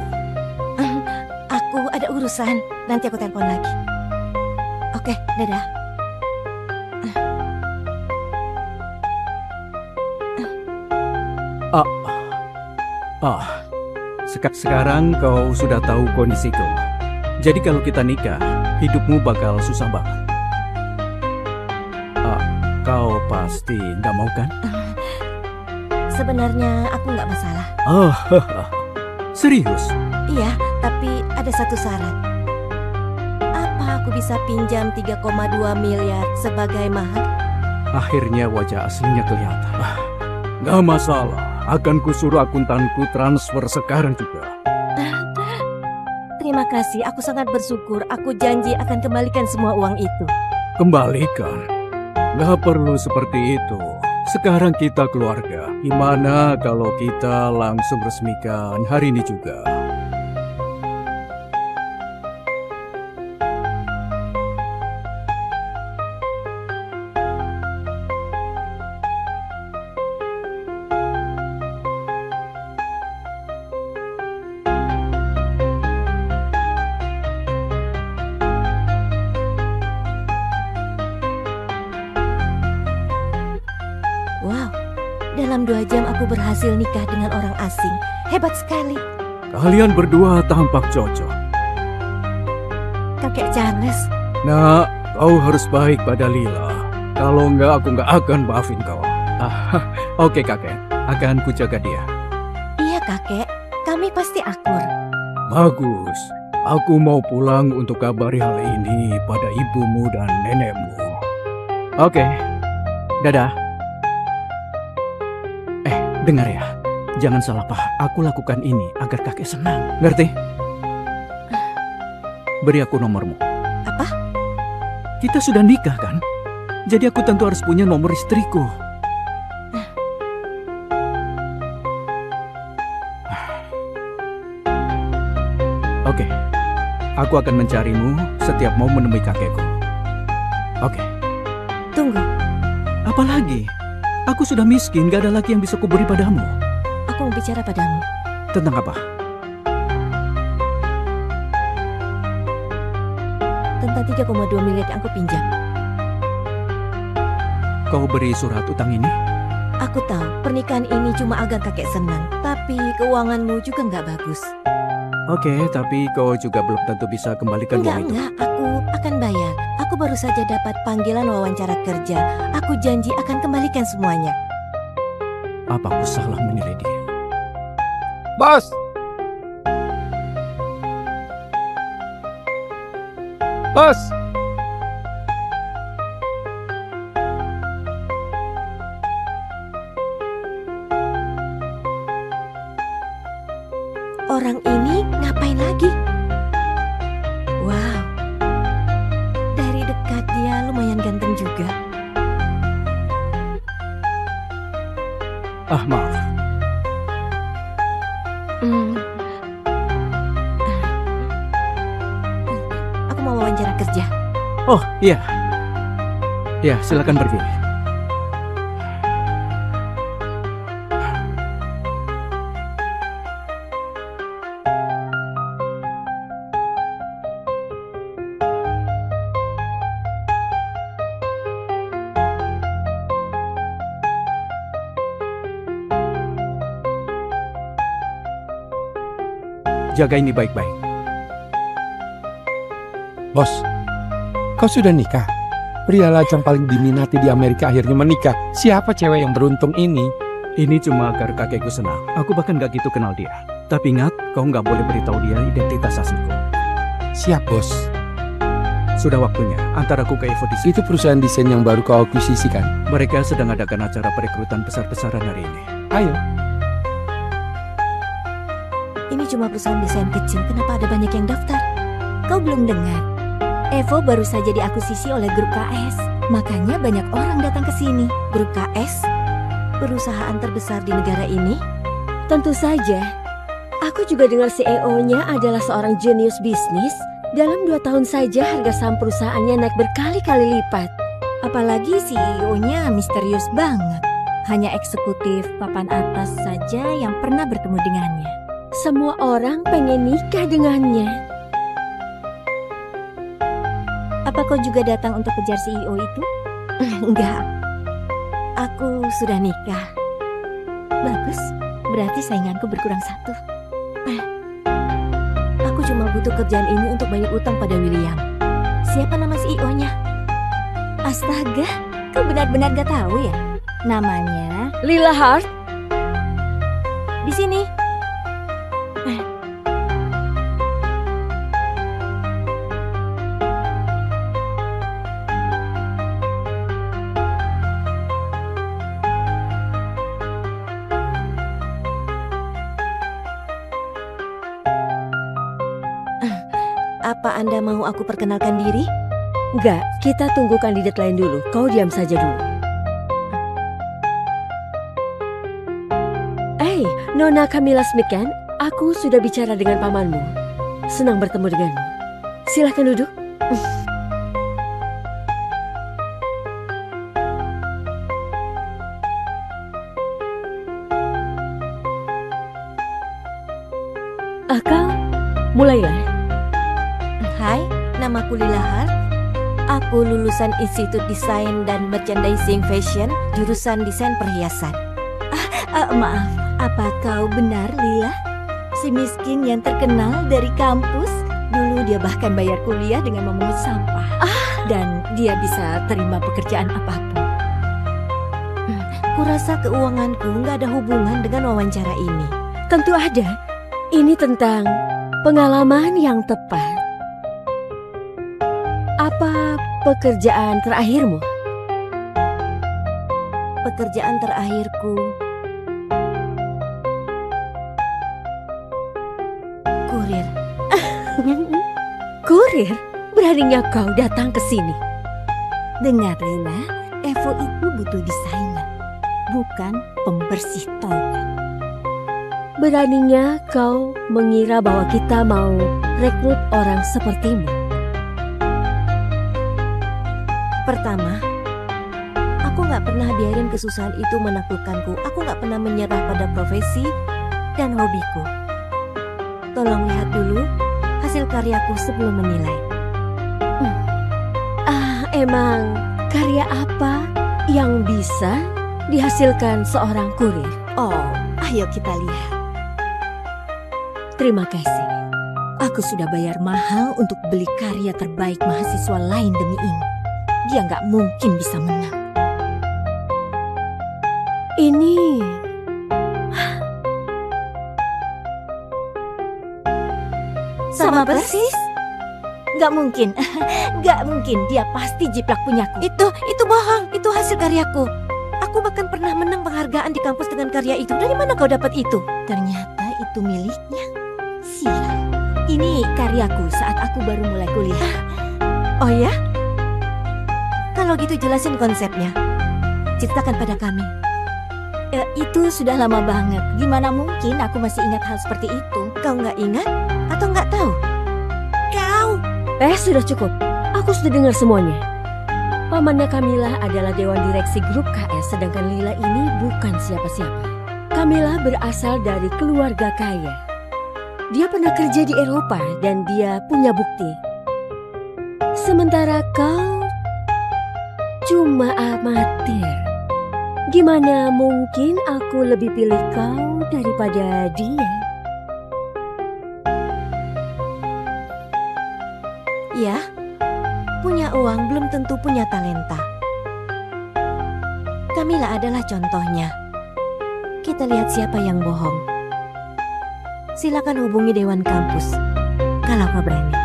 Aku ada urusan, nanti aku telepon lagi. Oke, dadah. Sekarang kau sudah tahu kondisiku. Jadi kalau kita nikah, hidupmu bakal susah banget. Kau pasti nggak mau kan? Sebenarnya aku nggak masalah. Oh, serius? Iya, tapi ada satu syarat. Apa aku bisa pinjam 3,2 miliar sebagai mahar? Akhirnya wajah aslinya kelihatan. Nggak masalah, akan kusuruh akuntanku transfer sekarang juga. Terima kasih, aku sangat bersyukur. Aku janji akan kembalikan semua uang itu. Kembalikan? Nggak perlu seperti itu. Sekarang kita keluarga. Gimana kalau kita langsung resmikan hari ini juga? Wow, dalam 2 jam aku berhasil nikah dengan orang asing. Hebat sekali. Kalian berdua tampak cocok. Kakek Charles, Nak, kau harus baik pada Lila. Kalau enggak, aku enggak akan maafin kau. Oke kakek, akan kujaga dia. iya kakek, kami pasti akur. Bagus. Aku mau pulang untuk kabari hal ini pada ibumu dan nenekmu. Oke, dadah. Dengar ya, jangan salah paham. Aku lakukan ini agar kakek senang. Ngerti? Beri aku nomormu. Apa? Kita sudah nikah kan? Jadi aku tentu harus punya nomor istriku. Oke, aku akan mencarimu setiap mau menemui kakekku. Oke, Tunggu, apa lagi? Aku sudah miskin, gak ada lagi yang bisa kuberi padamu. aku mau bicara padamu. Tentang apa? Tentang 3,2 miliar yang aku pinjam. Kau beri surat utang ini? Aku tahu pernikahan ini cuma agar kakek senang, tapi keuanganmu juga nggak bagus. Oke, tapi kau juga belum tentu bisa kembalikan uang itu. Enggak, aku akan bayar. Aku baru saja dapat panggilan wawancara kerja. Aku janji akan kembalikan semuanya. Apa aku salah menilai dia? Bos! Bos! Orang ini ngapain lagi? Wow, dari dekat dia lumayan ganteng juga. Maaf. Aku mau wawancara kerja. Oh, iya. Ya, silakan pergi. Jaga ini baik-baik. Bos, kau sudah nikah? Pria lajang paling diminati di Amerika akhirnya menikah. Siapa cewek yang beruntung ini? Ini cuma agar kakekku senang. Aku bahkan gak gitu kenal dia. Tapi ingat, kau gak boleh beritahu dia identitas asliku. Siap, bos. Sudah waktunya, antar aku ke Evo Design. Itu perusahaan desain yang baru kau akuisisi kan? Mereka sedang adakan acara perekrutan besar-besaran hari ini. Ayo. Ini cuma perusahaan desain kecil, kenapa ada banyak yang daftar? Kau belum dengar? Evo baru saja diakuisisi oleh grup KS. Makanya banyak orang datang ke sini. Grup KS, perusahaan terbesar di negara ini. Tentu saja. Aku juga dengar CEO-nya adalah seorang jenius bisnis. Dalam 2 tahun saja harga saham perusahaannya naik berkali-kali lipat. Apalagi CEO-nya misterius banget. Hanya eksekutif papan atas saja yang pernah bertemu dengannya. Semua orang pengen nikah dengannya. Apa kau juga datang untuk kejar CEO itu? Enggak. Aku sudah nikah. Bagus, berarti sainganku berkurang 1. Aku cuma butuh kerjaan ini untuk bayar utang pada William. Siapa nama CEO-nya? Astaga, kau benar-benar gak tahu ya? Namanya Lila Hart, di sini. Apa Anda mau aku perkenalkan diri? Enggak, kita tunggu kandidat lain dulu. Kau diam saja dulu. Nona Camilla Smith kan? Aku sudah bicara dengan pamanmu. Senang bertemu denganmu. Silahkan duduk. Kau, mulailah. Hai, namaku Lila Hart. Aku lulusan Institut Desain dan Merchandising Fashion, jurusan desain perhiasan. Maaf, apa kau benar Lila? Si miskin yang terkenal dari kampus? Dulu dia bahkan bayar kuliah dengan memungut sampah. Dan dia bisa terima pekerjaan apapun. Kurasa keuanganku nggak ada hubungan dengan wawancara ini. Tentu ada. Ini tentang pengalaman yang tepat. Apa pekerjaan terakhirmu? Pekerjaan terakhirku kurir. Kurir? Beraninya kau datang ke sini? Dengar Lila, Evo itu butuh desainer, bukan pembersih toilet. Beraninya kau mengira bahwa kita mau rekrut orang sepertimu? Pertama, aku gak pernah biarin kesusahan itu menaklukkanku. Aku gak pernah menyerah pada profesi dan hobiku. Tolong lihat dulu hasil karyaku sebelum menilai. Emang karya apa yang bisa dihasilkan seorang kurir? Oh, ayo kita lihat. Terima kasih. Aku sudah bayar mahal untuk beli karya terbaik mahasiswa lain demi ini. Dia gak mungkin bisa menang. Ini sama persis. Gak mungkin. Gak mungkin. Dia pasti jiplak punyaku. Itu bohong. Itu hasil karyaku. Aku bahkan pernah menang penghargaan di kampus dengan karya itu. Dari mana kau dapat itu? Ternyata itu miliknya. Sial. Ini karyaku saat aku baru mulai kuliah. Oh ya? Kalau gitu jelasin konsepnya. Ceritakan pada kami. Itu sudah lama banget. Gimana mungkin aku masih ingat hal seperti itu? Kau nggak ingat? Atau nggak tahu? Kau! sudah cukup. Aku sudah dengar semuanya. Pamannya Camilla adalah Dewan Direksi Grup KS, sedangkan Lila ini bukan siapa-siapa. Camilla berasal dari keluarga kaya. Dia pernah kerja di Eropa dan dia punya bukti. Sementara kau cuma amatir. Gimana mungkin aku lebih pilih kau daripada dia? Ya, punya uang belum tentu punya talenta. Camilla adalah contohnya. Kita lihat siapa yang bohong. Silakan hubungi Dewan Kampus kalau kau berani.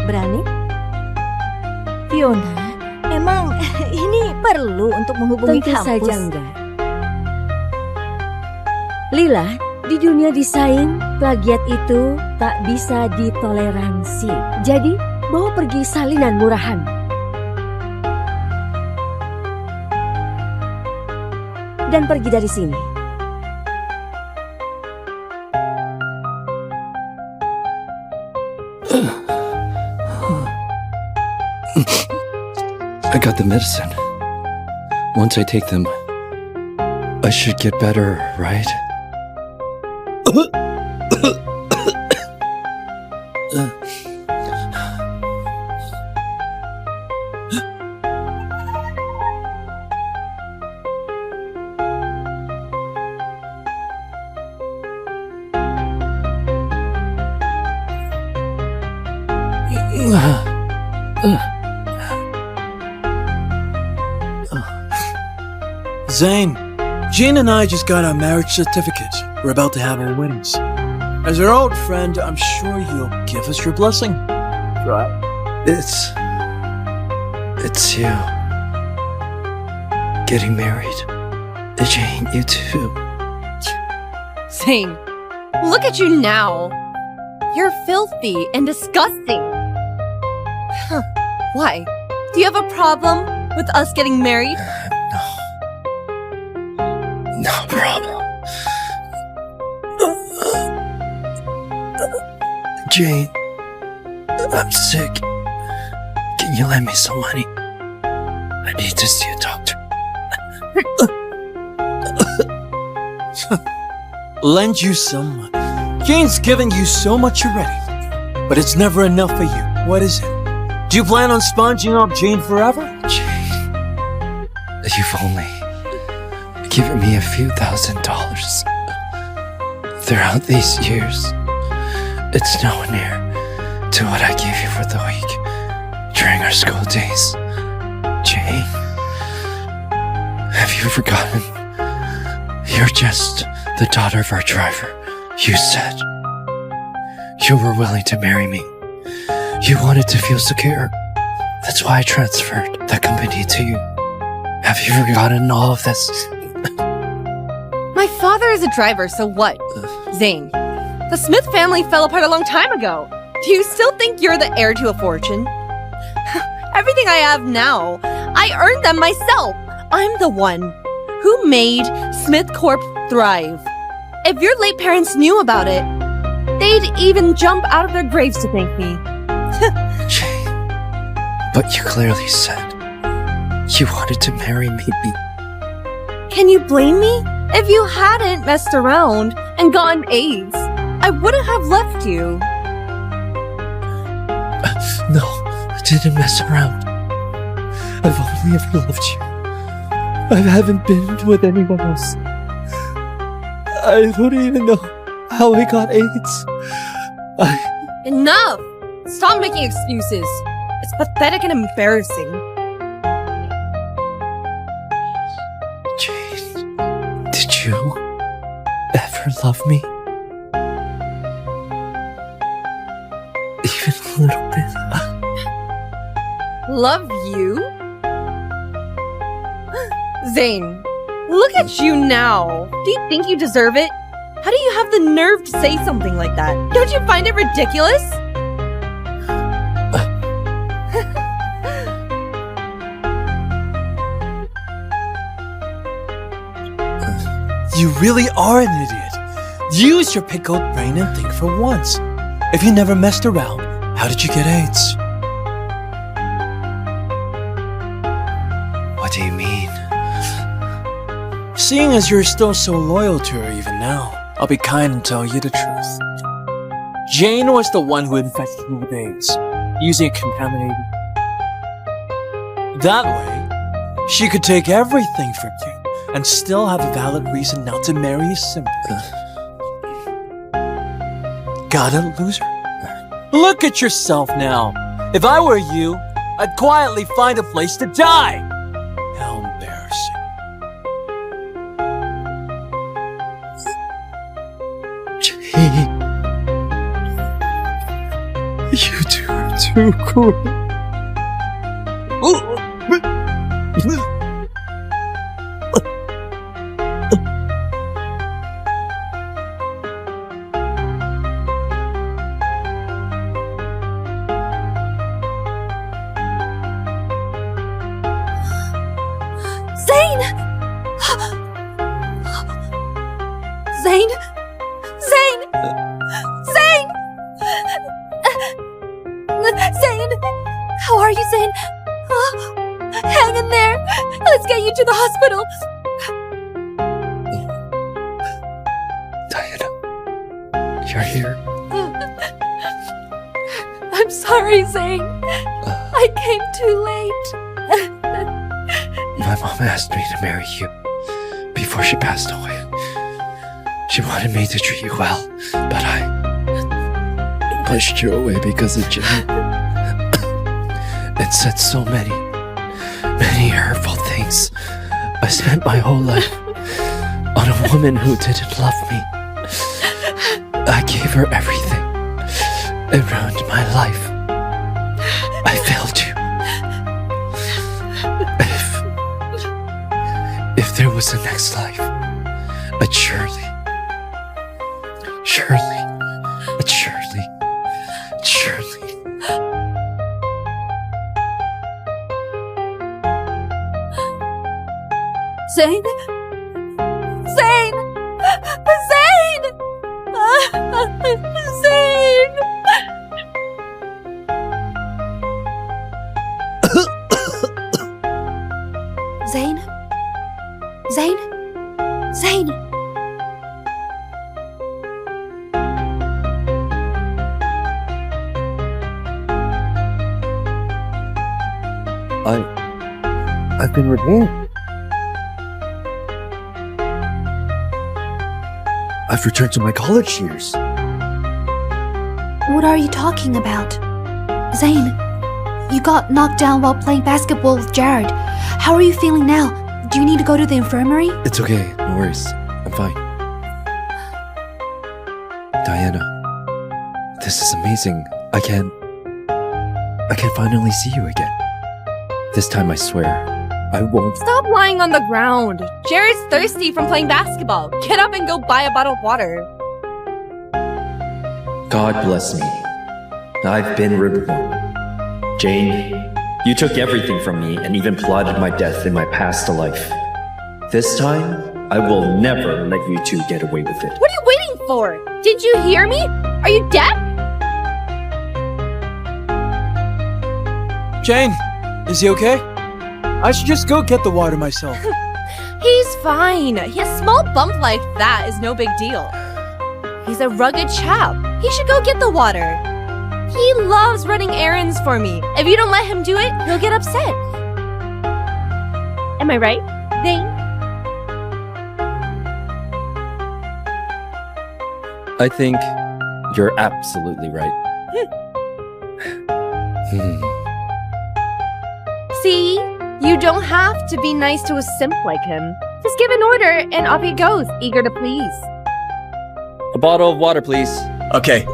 Berani? Fiona, emang ini perlu untuk menghubungi Tentu kampus? saja enggak. Lila, di dunia desain, plagiat itu tak bisa ditoleransi. Jadi, bawa pergi salinan murahan. Dan pergi dari sini. I got the medicine. Once I take them, I should get better, right? Zane, Jane and I just got our marriage certificates. We're about to have our weddings. As our old friend, I'm sure you'll give us your blessing. Right? It's you. Getting married. Jane, you too. Zane, look at you now. You're filthy and disgusting. Huh. Why? Do you have a problem with us getting married? No problem. Jane, I'm sick. Can you lend me some money? I need to see a doctor. Lend you some money. Jane's given you so much already, but it's never enough for you. What is it? Do you plan on sponging off Jane forever? Jane, you've only given me a few $1,000s. Throughout these years, it's nowhere near to what I gave you for the week during our school days. Jane, have you forgotten? You're just the daughter of our driver. You said you were willing to marry me. You wanted to feel secure. That's why I transferred the company to you. Have you forgotten all of this? My father is a driver, so what? Zane, the Smith family fell apart a long time ago. Do you still think you're the heir to a fortune? Everything I have now, I earned them myself. I'm the one who made Smith Corp thrive. If your late parents knew about it, they'd even jump out of their graves to thank me. Jane, but you clearly said you wanted to marry me. Can you blame me? If you hadn't messed around and gotten AIDS, I wouldn't have left you. No, I didn't mess around. I've only ever loved you. I haven't been with anyone else. I don't even know how I got AIDS. Enough! Stop making excuses. It's pathetic and embarrassing. Jane, did you ever love me? Even a little bit? Love you? Zane, look at you now. Do you think you deserve it? How do you have the nerve to say something like that? Don't you find it ridiculous? You really are an idiot. Use your pickled brain and think for once. If you never messed around, how did you get AIDS? What do you mean? Seeing as you're still so loyal to her even now, I'll be kind and tell you the truth. Jane was the one who infected you with AIDS, using it contaminated. That way, she could take everything from you and still have a valid reason not to marry you simply. Gotta lose her. Look at yourself now. If I were you, I'd quietly find a place to die. How embarrassing. Jane, you two are too cool. Zane! Zane! Zane! Zane! Zane! How are you, Zane? Hang in there! Let's get you to the hospital! Diana, you're here. I'm sorry, Zane. I came too late. My mom asked me to marry you before she passed away. She wanted me to treat you well, but I pushed you away because of Jane. And said so many hurtful things. I spent my whole life on a woman who didn't love me. I gave her everything. It ruined my life. I failed you. If there was a next life, I'd surely. Zane? Zane! Zane! Zane? Zane? Zane? I've been reborn. I've returned to my college years. What are you talking about? Zane, you got knocked down while playing basketball with Jared. How are you feeling now? Do you need to go to the infirmary? It's okay, no worries. I'm fine. Diana, this is amazing. I can finally see you again. This time I swear, I won't. Stop lying on the ground. Jared's thirsty from playing basketball. Get up and go buy a bottle of water. God bless me. I've been reborn. Jane, you took everything from me and even plotted my death in my past life. This time, I will never let you two get away with it. What are you waiting for? Did you hear me? Are you deaf? Jane, is he okay? I should just go get the water myself. He's fine. His small bump like that is no big deal. He's a rugged chap. He should go get the water. He loves running errands for me. If you don't let him do it, he'll get upset. Am I right, Zane? I think you're absolutely right. See? You don't have to be nice to a simp like him. Just give an order and off he goes, eager to please. A bottle of water, please. Okay.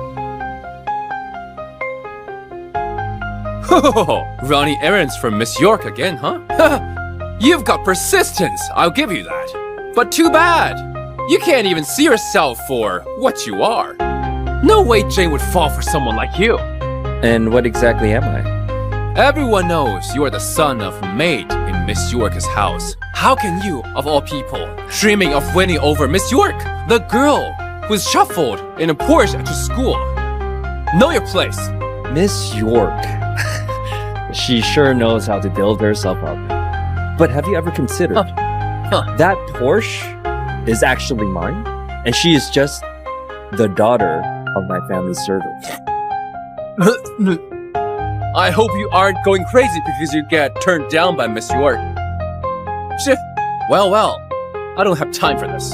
Running errands for Miss York again, huh? You've got persistence, I'll give you that. But too bad. You can't even see yourself for what you are. No way Jane would fall for someone like you. And what exactly am I? Everyone knows you are the son of maid in Miss York's house. How can you, of all people, dreaming of winning over Miss York, the girl who's shuffled in a Porsche to school? Know your place. Miss York. She sure knows how to build herself up. But have you ever considered that Porsche is actually mine, and she is just the daughter of my family servant. I hope you aren't going crazy because you get turned down by Miss York. Shit. Well, I don't have time for this.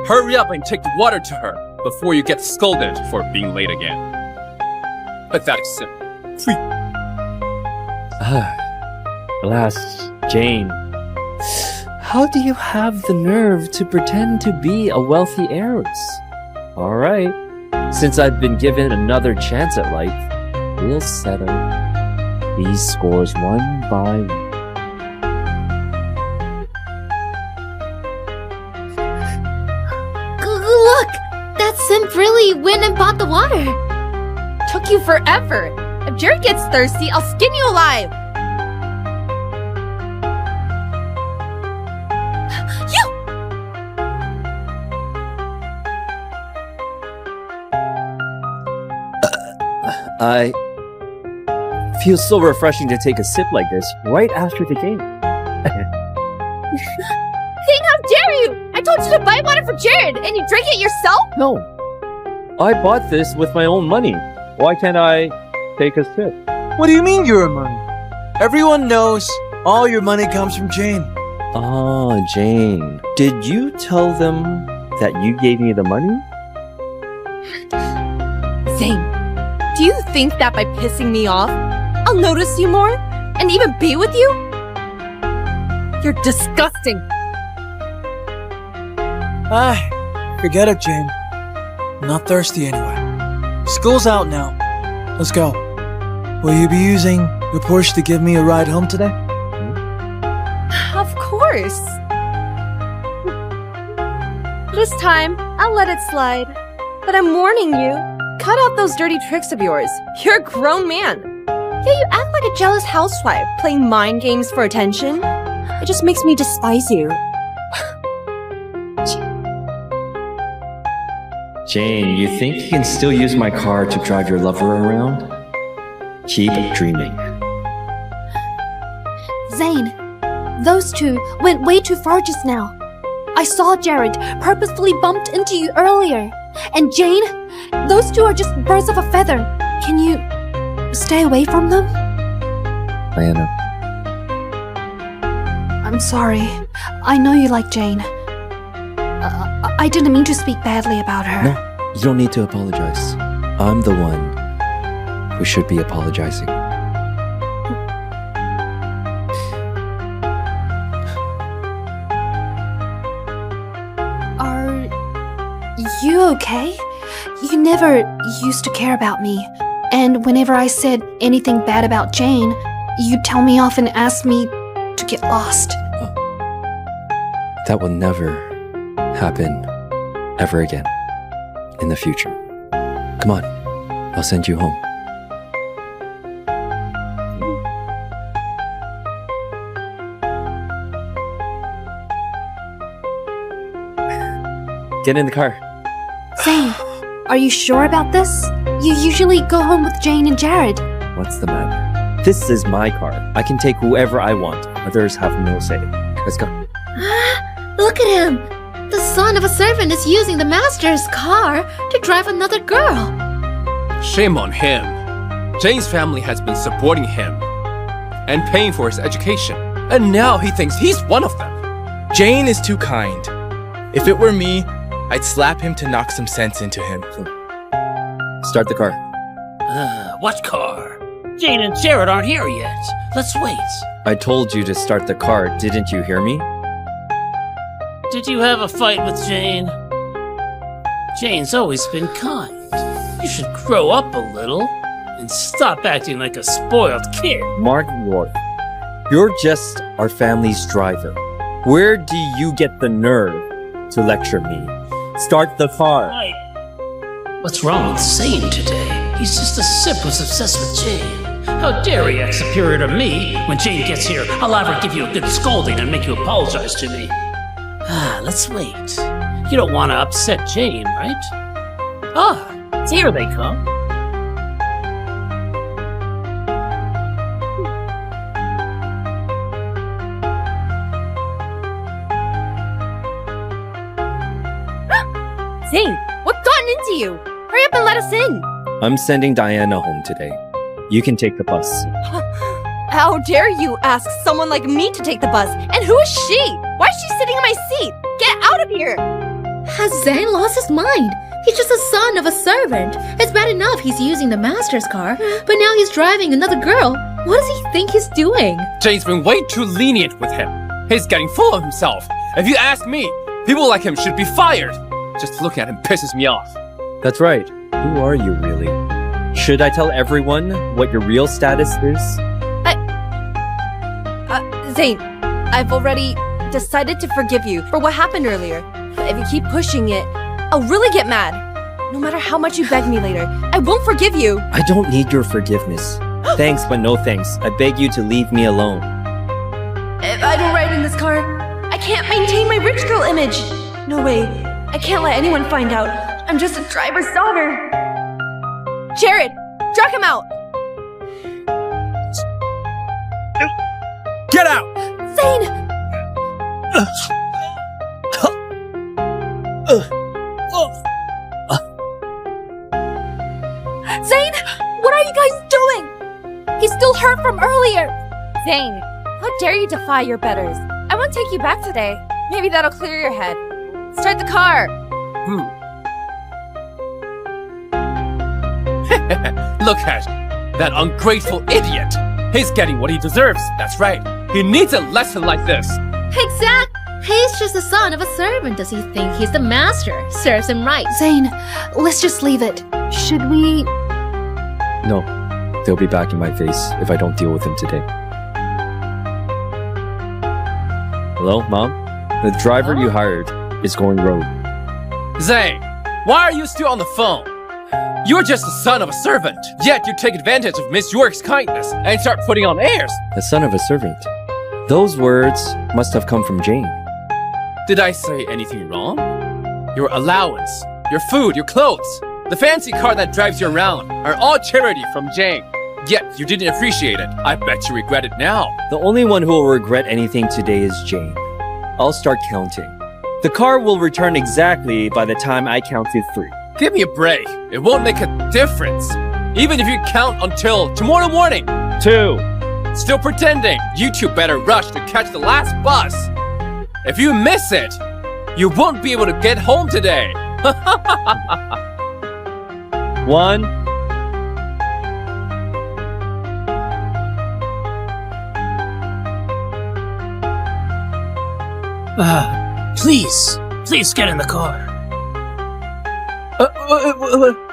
Hurry up and take the water to her before you get scolded for being late again. Pathetic simp. Alas, Jane, how do you have the nerve to pretend to be a wealthy heiress? Alright, since I've been given another chance at life, we'll settle these scores one by one. Look! That simp really went and bought the water. Took you forever. If Jared gets thirsty, I'll skin you alive. I feel so refreshing to take a sip like this right after the game. Zane, how dare you! I told you to buy water for Jared, and you drank it yourself? No, I bought this with my own money. Why can't I take a sip? What do you mean your money? Everyone knows all your money comes from Jane. Ah, Jane. Did you tell them that you gave me the money? Zane, do you think that by pissing me off, I'll notice you more and even be with you? You're disgusting. Forget it, Jane. I'm not thirsty anyway. School's out now. Let's go. Will you be using your Porsche to give me a ride home today? Of course. This time, I'll let it slide. But I'm warning you, cut out those dirty tricks of yours. You're a grown man. Yeah, you act like a jealous housewife, playing mind games for attention. It just makes me despise you. Jane, you think you can still use my car to drive your lover around? Keep dreaming. Zane, those two went way too far just now. I saw Jared purposefully bumped into you earlier. And Jane, those two are just birds of a feather. Can you stay away from them? Diana. I'm sorry. I know you like Jane. I didn't mean to speak badly about her. No, you don't need to apologize. I'm the one who should be apologizing. Are you okay? You never used to care about me. And whenever I said anything bad about Jane, you'd tell me off and ask me to get lost. That will never happen ever again in the future. Come on, I'll send you home. Get in the car. Zane, are you sure about this? You usually go home with Jane and Jared. What's the matter? This is my car. I can take whoever I want. Others have no say. Let's go. Look at him! The son of a servant is using the master's car to drive another girl. Shame on him. Jane's family has been supporting him and paying for his education. And now he thinks he's one of them. Jane is too kind. If it were me, I'd slap him to knock some sense into him. Start the car. What car? Jane and Jared aren't here yet. Let's wait. I told you to start the car. Didn't you hear me? Did you have a fight with Jane? Jane's always been kind. You should grow up a little and stop acting like a spoiled kid. Mark Ward, you're just our family's driver. Where do you get the nerve to lecture me? Start the car. What's wrong with Zane today? He's just a sip who's obsessed with Jane. How dare he act superior to me? When Jane gets here, I'll have her give you a good scolding and make you apologize to me. Let's wait. You don't want to upset Jane, right? Here they come. Zane, what's gotten into you? Hurry up and let us in. I'm sending Diana home today. You can take the bus. How dare you ask someone like me to take the bus? And who is she? Why is she sitting in my seat? Get out of here! Has Zane lost his mind? He's just a son of a servant. It's bad enough he's using the master's car, but now he's driving another girl. What does he think he's doing? Jane's been way too lenient with him. He's getting full of himself. If you ask me, people like him should be fired. Just looking at him pisses me off. That's right. Who are you really? Should I tell everyone what your real status is? Zane, I've already decided to forgive you for what happened earlier. But if you keep pushing it, I'll really get mad. No matter how much you beg me later, I won't forgive you. I don't need your forgiveness. Thanks, but no thanks. I beg you to leave me alone. If I don't ride in this car, I can't maintain my rich girl image. No way. I can't let anyone find out. I'm just a driver's daughter. Jared, drag him out. Get out! Zane! Zane! What are you guys doing? He's still hurt from earlier. Zane, how dare you defy your betters? I won't take you back today. Maybe that'll clear your head. Start the car. Look at that ungrateful idiot. He's getting what he deserves. That's right. He needs a lesson like this. Exact! He's He's just the son of a servant. Does he think he's the master? Serves him right. Zane, let's just leave it. Should we? No, they'll be back in my face if I don't deal with him today. Hello, Mom? The driver you hired is going rogue. Zane, why are you still on the phone? You're just the son of a servant, yet you take advantage of Miss York's kindness and start putting on airs. The son of a servant. Those words must have come from Jane. Did I say anything wrong? Your allowance, your food, your clothes, the fancy car that drives you around are all charity from Jane. Yet you didn't appreciate it. I bet you regret it now. The only one who will regret anything today is Jane. I'll start counting. The car will return exactly by the time I count to 3. Give me a break. It won't make a difference. Even if you count until tomorrow morning. 2. Still pretending. You two better rush to catch the last bus. If you miss it, you won't be able to get home today. 1. Please get in the car. What?